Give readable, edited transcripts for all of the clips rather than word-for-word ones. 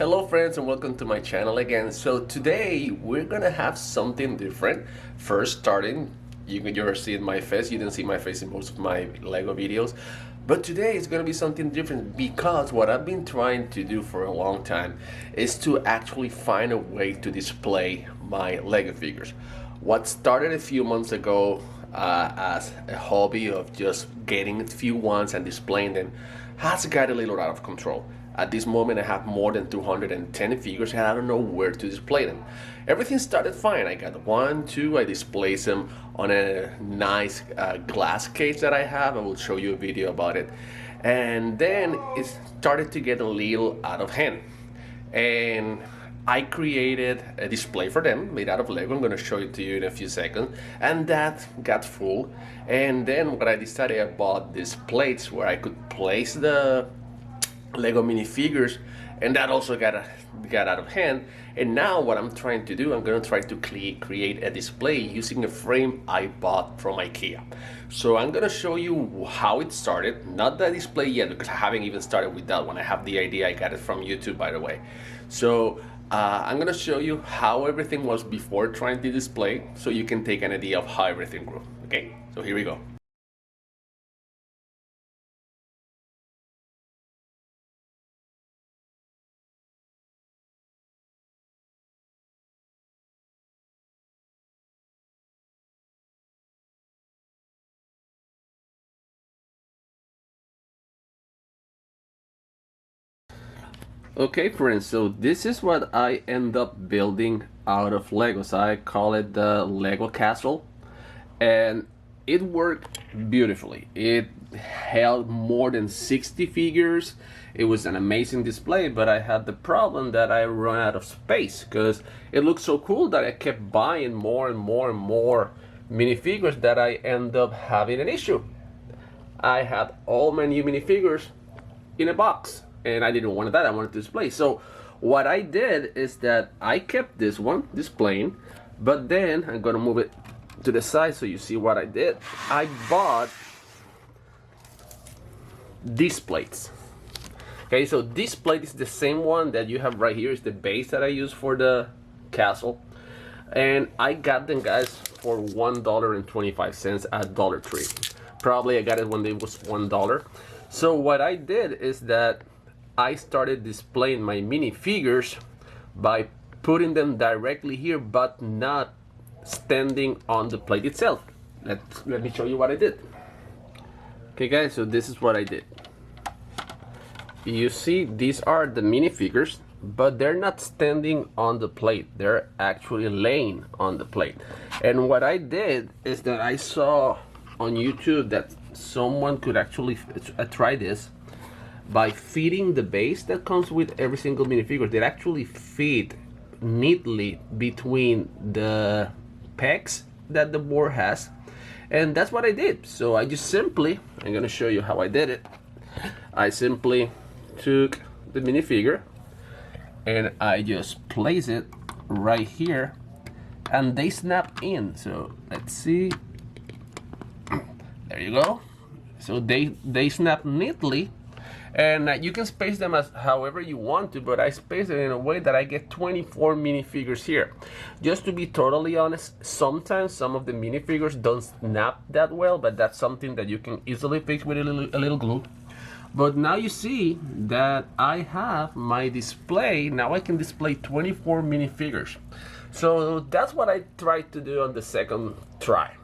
Hello friends and welcome to my channel again. So today we're gonna have something different. First starting, you're seeing my face. You didn't see my face in most of my Lego videos. But today it's gonna be something different because what I've been trying to do for a long time is to actually find a way to display my Lego figures. What started a few months ago as a hobby of just getting a few ones and displaying them has got a little out of control. At this moment I have more than 210 figures and I don't know where to display them. Everything started fine. I got one, two, I display them on a nice glass case that I have. I will show you a video about it. And then it started to get a little out of hand. And I created a display for them made out of Lego. I'm going to show it to you in a few seconds. And that got full. And then what I decided, I bought these plates where I could place the Lego minifigures, and that also got out of hand. And now what I'm trying to do, I'm going to try to create a display using a frame I bought from IKEA. So I'm going to show you how it started, not the display yet because I haven't even started with that one. I have the idea, I got it from YouTube, by the way. So I'm going to show you how everything was before trying to display so you can take an idea of how everything grew. Okay, so here we go. Okay friends, so this is what I end up building out of Legos. I call it the Lego castle, and it worked beautifully. It held more than 60 figures. It was an amazing display, but I had the problem that I run out of space because it looked so cool that I kept buying more and more and more minifigures that I end up having an issue. I had all my new minifigures in a box, and I didn't want that. I wanted to display. So what I did is that I kept this one displaying, but then I'm gonna move it to the side so you see what I did. I bought these plates. Okay, so this plate is the same one that you have right here. It's the base that I use for the castle, and I got them, guys, for $1.25 at Dollar Tree. Probably I got it when it was $1. So what I did is that I started displaying my minifigures by putting them directly here, but not standing on the plate itself. Let me show you what I did. Okay guys, so this is what I did. You see, these are the minifigures, but they're not standing on the plate. They're actually laying on the plate. And what I did is that I saw on YouTube that someone could actually try this by feeding the base that comes with every single minifigure. They actually fit neatly between the pegs that the board has, and that's what I did. So I just simply, I'm gonna show you how I did it. I simply took the minifigure and I just place it right here, and they snap in. So let's see, there you go. So they snap neatly. And you can space them as however you want to, but I space it in a way that I get 24 minifigures here. Just to be totally honest, sometimes some of the minifigures don't snap that well, but that's something that you can easily fix with a little glue. But now you see that I have my display. Now I can display 24 minifigures. So that's what I tried to do on the second try.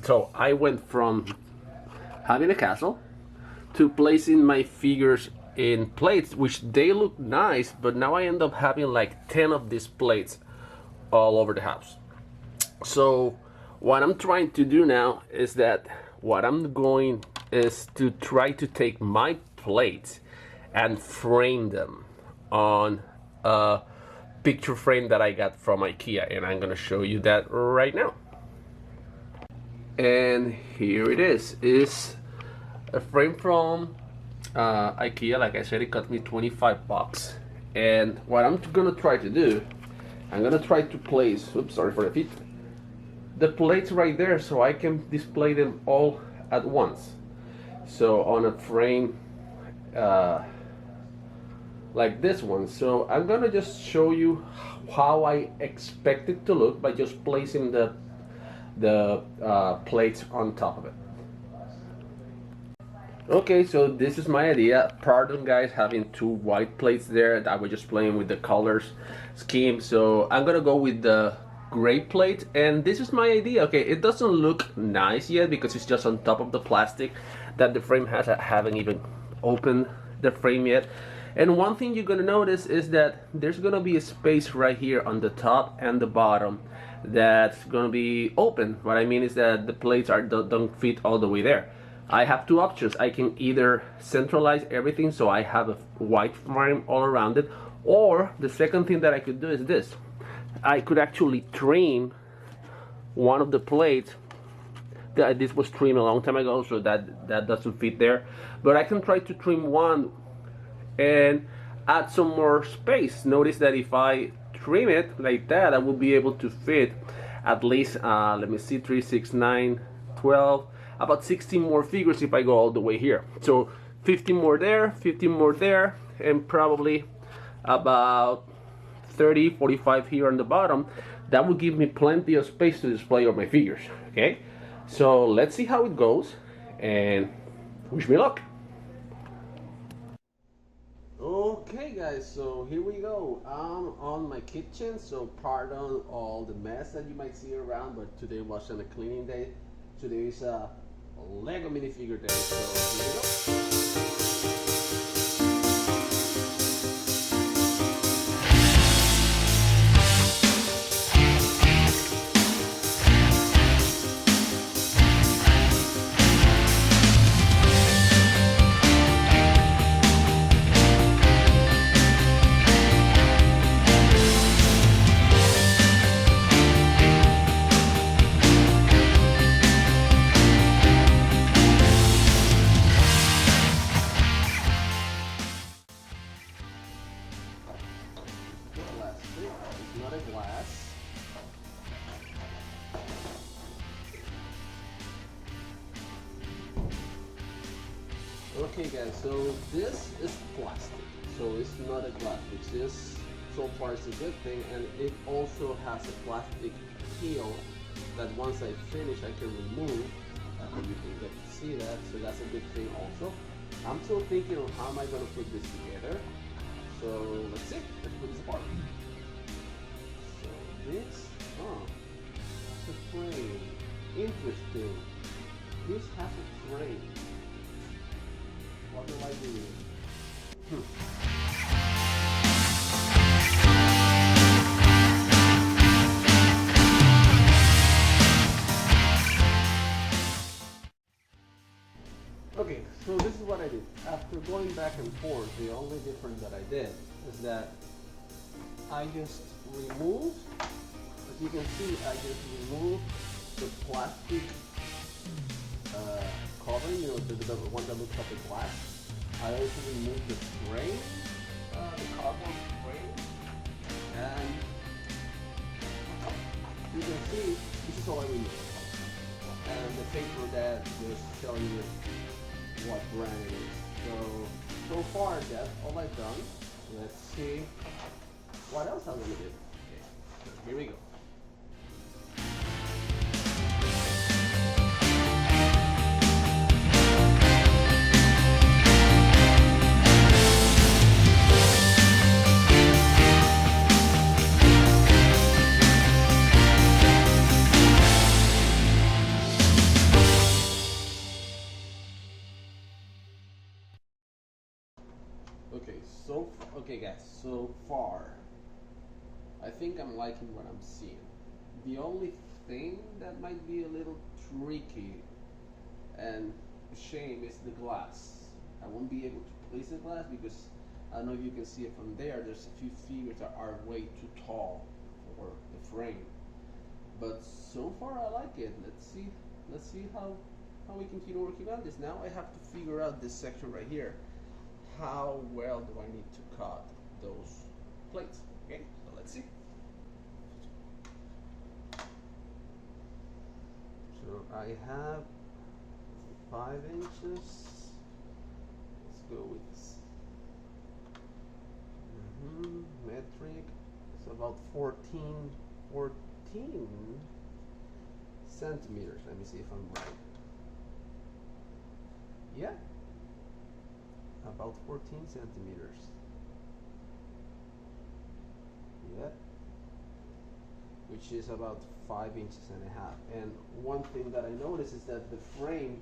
So I went from having a castle to placing my figures in plates, which they look nice, but now I end up having like 10 of these plates all over the house. So what I'm trying to do now is that what I'm going is to try to take my plates and frame them on a picture frame that I got from IKEA, and I'm gonna show you that right now. And here it is. It's a frame from IKEA. Like I said, it cost me 25 bucks. And what I'm gonna try to do, I'm gonna try to place, oops, sorry for the feet, the plates right there so I can display them all at once. So on a frame like this one. So I'm gonna just show you how I expect it to look by just placing the plates on top of it. Okay, so this is my idea. Pardon guys having two white plates there. I was just playing with the colors scheme. So I'm gonna go with the gray plate, and this is my idea. Okay, it doesn't look nice yet because it's just on top of the plastic that the frame has. I haven't even opened the frame yet. And one thing you're gonna notice is that there's gonna be a space right here on the top and the bottom that's gonna be open. What I mean is that the plates don't fit all the way there. I have two options. I can either centralize everything so I have a white frame all around it, or the second thing that I could do is this. I could actually trim one of the plates. This was trimmed a long time ago, so that doesn't fit there. But I can try to trim one and add some more space. Notice that if I trim it like that, I will be able to fit at least, let me see, 3, 6, 9, 12, about 16 more figures if I go all the way here. So 15 more there, 15 more there, and probably about 30, 45 here on the bottom. That will give me plenty of space to display all my figures. Okay, so let's see how it goes, and wish me luck. Okay guys, so here we go. I'm on my kitchen, so pardon all the mess that you might see around, but today wasn't a cleaning day. Today is a Lego minifigure day, so here we go. It's not a glass. Okay guys, so this is plastic, so it's not a glass, which is, so far it's a good thing, and it also has a plastic peel that once I finish I can remove. You can get to see that, so that's a good thing also. I'm still thinking of how am I going to put this together, so let's see, let's put this apart. This, oh, that's a frame. Interesting. This has a frame. What do I do? Okay, so this is what I did. After going back and forth, the only difference that I did is that I just removed, as you can see, I just removed the plastic covering, you know, the one that looks like a glass. I also removed the frame, the cardboard frame, and you can see this is all I removed. And the paper that was showing you what brand it is. So far that's all I've done. Let's see what else I'm gonna do. Okay, so here we go. Okay guys, so far I think I'm liking what I'm seeing. The only thing that might be a little tricky and a shame is the glass. I won't be able to place the glass because I don't know if you can see it from there. There's a few figures that are way too tall for the frame. But so far I like it. Let's see how we continue working on this. Now I have to figure out this section right here. How well do I need to cut those plates? Okay, so let's see. So I have 5 inches. Let's go with this. electric. It's about 14 centimeters. Let me see if I'm right. Yeah, about 14 centimeters. Yeah, which is about 5 inches and a half. And one thing that I noticed is that the frame,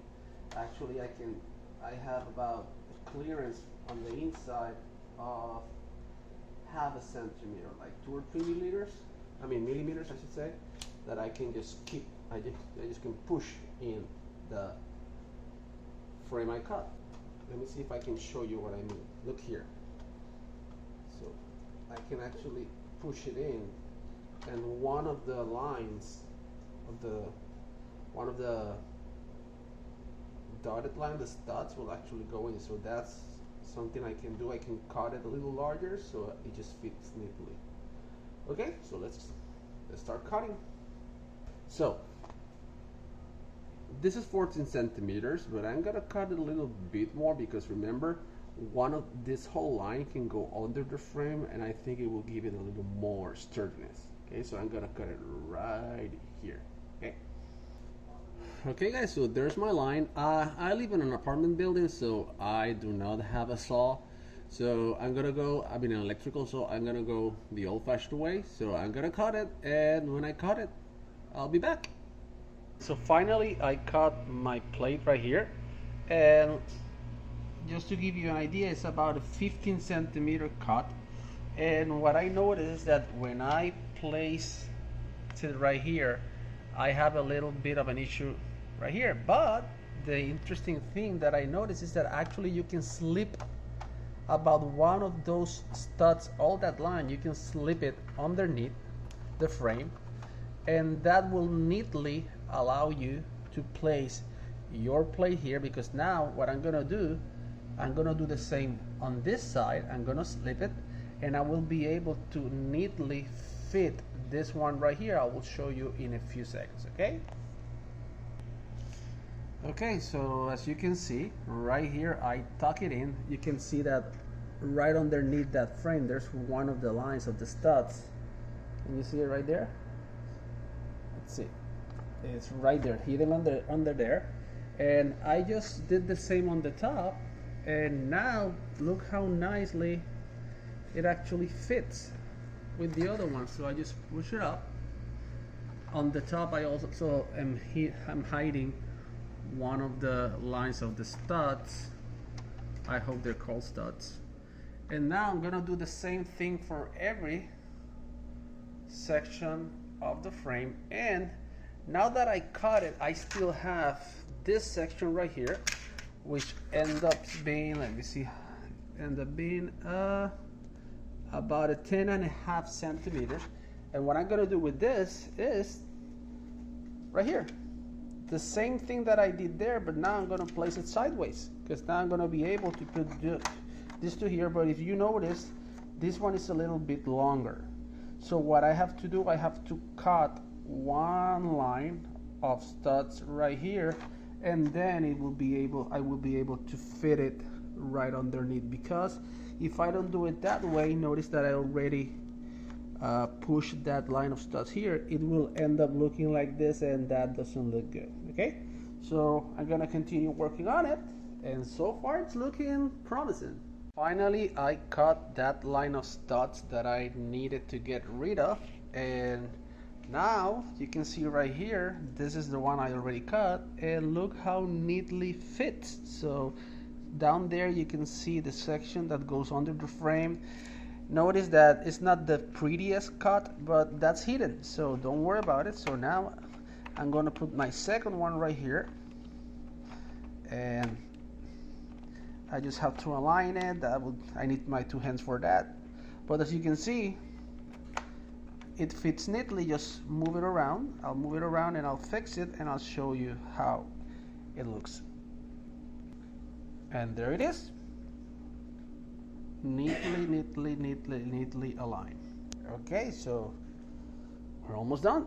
actually I have about a clearance on the inside of half a centimeter, like 2 or 3 millimeters, I should say, that I can just keep. I just can push in the frame I cut. Let me see if I can show you what I mean. Look here. So I can actually push it in, and one of the lines of one of the dotted line, the studs, will actually go in. So that's something I can do. I can cut it a little larger so it just fits neatly. Okay, so let's start cutting. So this is 14 centimeters, but I'm gonna cut it a little bit more because remember, this whole line can go under the frame, and I think it will give it a little more sturdiness. Okay, so I'm gonna cut it right here. Okay guys, so there's my line. I live in an apartment building, so I do not have a saw. So I'm gonna go, I've been in electrical, so I'm gonna go the old-fashioned way. So I'm gonna cut it, and when I cut it, I'll be back. So finally I cut my plate right here, and just to give you an idea, it's about a 15 centimeter cut. And what I noticed is that when I place it right here, I have a little bit of an issue right here. But the interesting thing that I noticed is that actually you can slip about one of those studs, all that line, you can slip it underneath the frame, and that will neatly allow you to place your plate here. Because now what I'm gonna do the same on this side. I'm gonna slip it, and I will be able to neatly fit this one right here. I will show you in a few seconds. Okay, so as you can see right here, I tuck it in. You can see that right underneath that frame there's one of the lines of the studs. Can you see it right there? Let's see, it's right there, hidden under there. And I just did the same on the top, and now look how nicely it actually fits with the other one. So I just push it up. On the top I also I'm hiding one of the lines of the studs. I hope they're called studs. And now I'm gonna do the same thing for every section of the frame. And now that I cut it, I still have this section right here, which ends up being, let me see, about a 10.5 centimeters. And what I'm gonna do with this is right here, the same thing that I did there, but now I'm gonna place it sideways, because now I'm gonna be able to put this to here. But if you notice, this one is a little bit longer. So what I have to do, I have to cut one line of studs right here, and then I will be able to fit it right underneath. Because if I don't do it that way, notice that I already pushed that line of studs here. It will end up looking like this, and that doesn't look good. Okay, so I'm gonna continue working on it, and so far it's looking promising. Finally, I cut that line of studs that I needed to get rid of, and now you can see right here, this is the one I already cut, and look how neatly fits. So down there you can see the section that goes under the frame. Notice that it's not the prettiest cut, but that's hidden, so don't worry about it. So now I'm gonna put my second one right here, and I just have to align it. I need my 2 hands for that. But as you can see, it fits neatly. Just move it around. I'll move it around and I'll fix it, and I'll show you how it looks. And there it is. Neatly aligned. Okay, so we're almost done.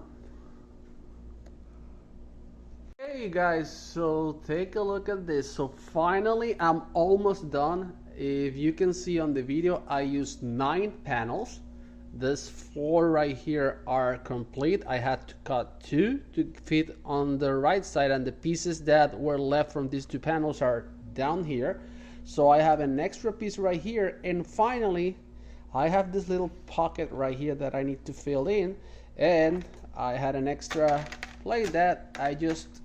Hey guys, so take a look at this. So finally I'm almost done. If you can see on the video, I used 9 panels. These 4 right here are complete. I had to cut 2 to fit on the right side, and the pieces that were left from these 2 panels are down here. So I have an extra piece right here, and finally I have this little pocket right here that I need to fill in, and I had an extra plate that I just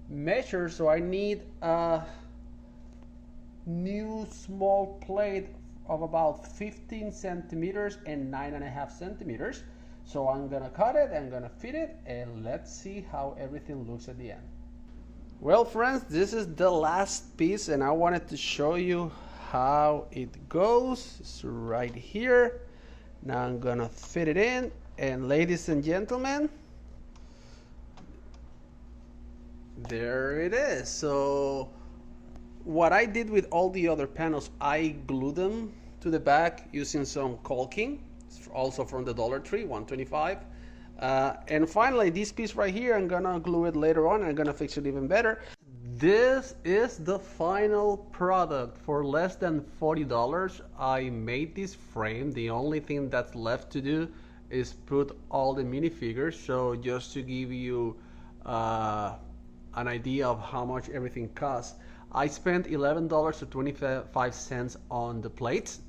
measured. So I need a new small plate of about 15 centimeters and 9.5 centimeters. So I'm gonna cut it, I'm gonna fit it, and let's see how everything looks at the end. Well friends, this is the last piece, and I wanted to show you how it goes. It's right here. Now I'm gonna fit it in, and ladies and gentlemen, there it is. So what I did with all the other panels, I glued them to the back using some caulking, also from the Dollar Tree, $1.25. And finally, this piece right here, I'm gonna glue it later on, and I'm gonna fix it even better. This is the final product. For less than $40, I made this frame. The only thing that's left to do is put all the minifigures. So just to give you an idea of how much everything costs, I spent $11.25 on the plates.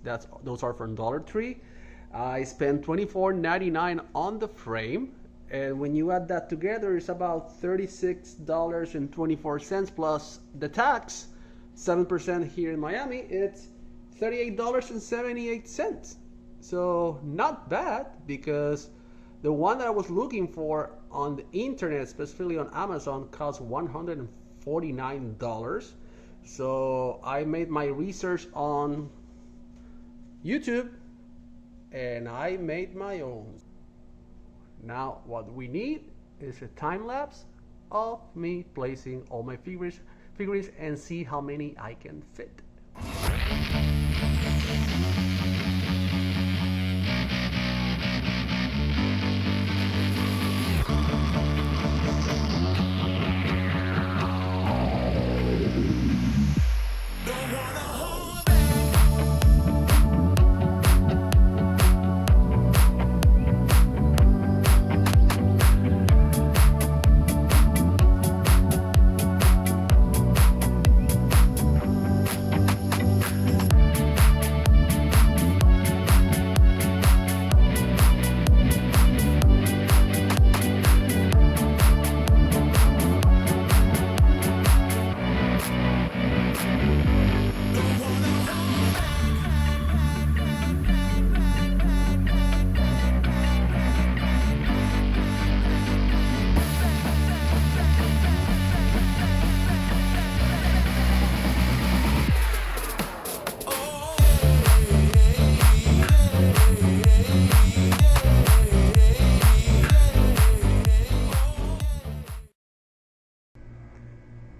Those are from Dollar Tree. I spent $24.99 on the frame, and when you add that together, it's about $36.24 plus the tax, 7% here in Miami. It's $38.78. So not bad, because the one that I was looking for on the internet, specifically on Amazon, cost $149. So I made my research on YouTube, and I made my own. Now what we need is a time lapse of me placing all my figurines and see how many I can fit.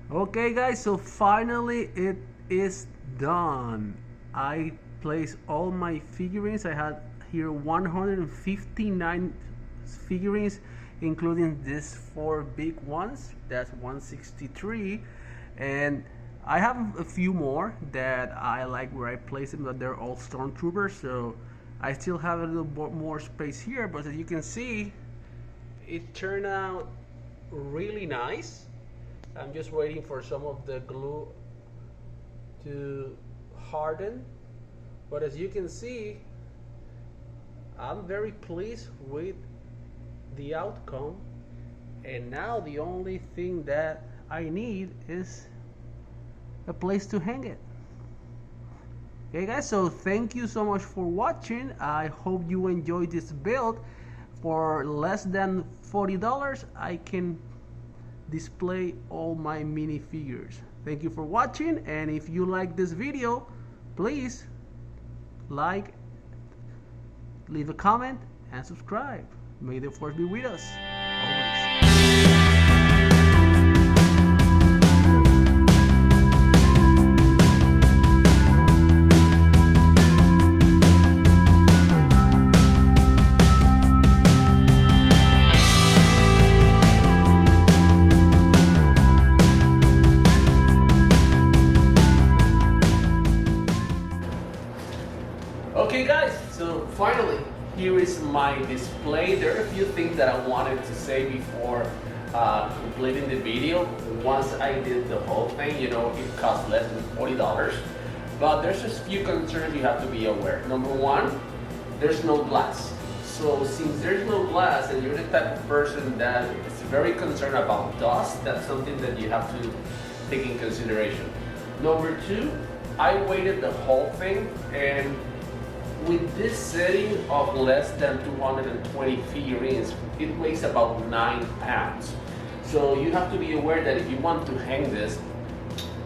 Okay guys, so finally it is done. I placed all my figurines. I had here 159 figurines, including these 4 big ones. That's 163, and I have a few more that I like where I place them, but they're all stormtroopers, so I still have a little more space here. But as you can see, it turned out really nice. I'm just waiting for some of the glue to harden, but as you can see, I'm very pleased with the outcome, and now the only thing that I need is a place to hang it. Okay guys, so thank you so much for watching. I hope you enjoyed this build. For less than $40, I can display all my minifigures. Thank you for watching, and if you like this video, please like, leave a comment, and subscribe. May the force be with us always. Okay guys, so finally here is my display. There are a few things that I wanted to say before completing the video. Once I did the whole thing, you know, it cost less than $40. But there's just a few concerns you have to be aware. Number one, there's no glass. So since there's no glass and you're the type of person that is very concerned about dust, that's something that you have to take in consideration. Number two, I weighted the whole thing, and with this setting of less than 220 figurines, it weighs about 9 pounds. So you have to be aware that if you want to hang this,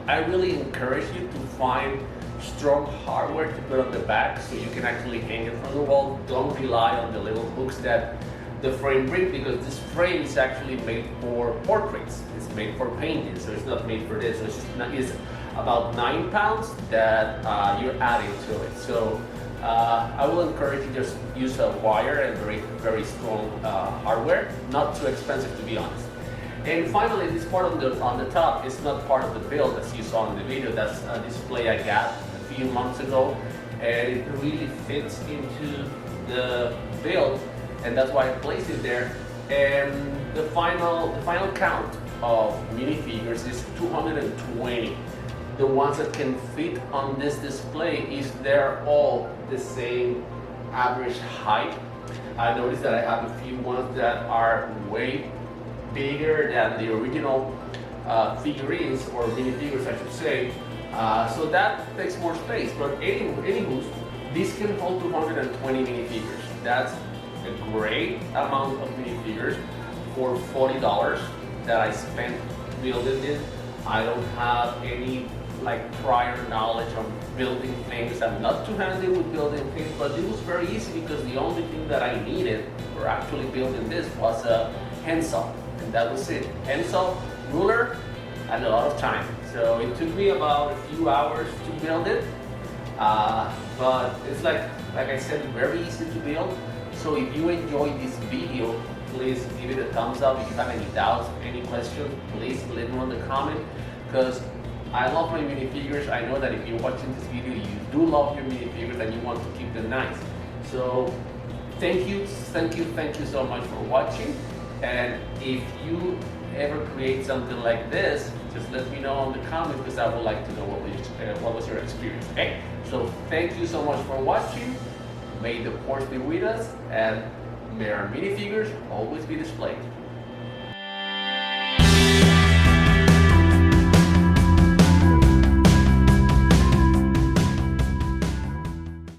I really encourage you to find strong hardware to put on the back so you can actually hang it from the wall. Don't rely on the little hooks that the frame brings, because this frame is actually made for portraits. It's made for painting, so it's not made for this. So it's about 9 pounds that you're adding to it. So I will encourage you just use a wire and very strong hardware, not too expensive to be honest. And finally, this part on the top is not part of the build as you saw in the video. That's a display I got a few months ago, and it really fits into the build, and that's why I placed it there. And the final count of minifigures is 220. The ones that can fit on this display is they're all the same average height. I noticed that I have a few ones that are way bigger than the original figurines, or minifigures I should say. So that takes more space. But anywho, this can hold 220 minifigures. That's a great amount of minifigures for $40 that I spent building this. I don't have any prior knowledge on building things. I'm not too handy with building things, but it was very easy because the only thing that I needed for actually building this was a handsaw, and that was it. Handsaw, ruler, and a lot of time. So it took me about a few hours to build it, but it's like I said, very easy to build. So if you enjoyed this video, please give it a thumbs up. If you have any doubts, any questions, please let me know in the comment, because I love my minifigures. I know that if you're watching this video, you do love your minifigures and you want to keep them nice. So thank you so much for watching. And if you ever create something like this, just let me know in the comments, because I would like to know what was your experience. Okay? So thank you so much for watching. May the force be with us, and may our minifigures always be displayed.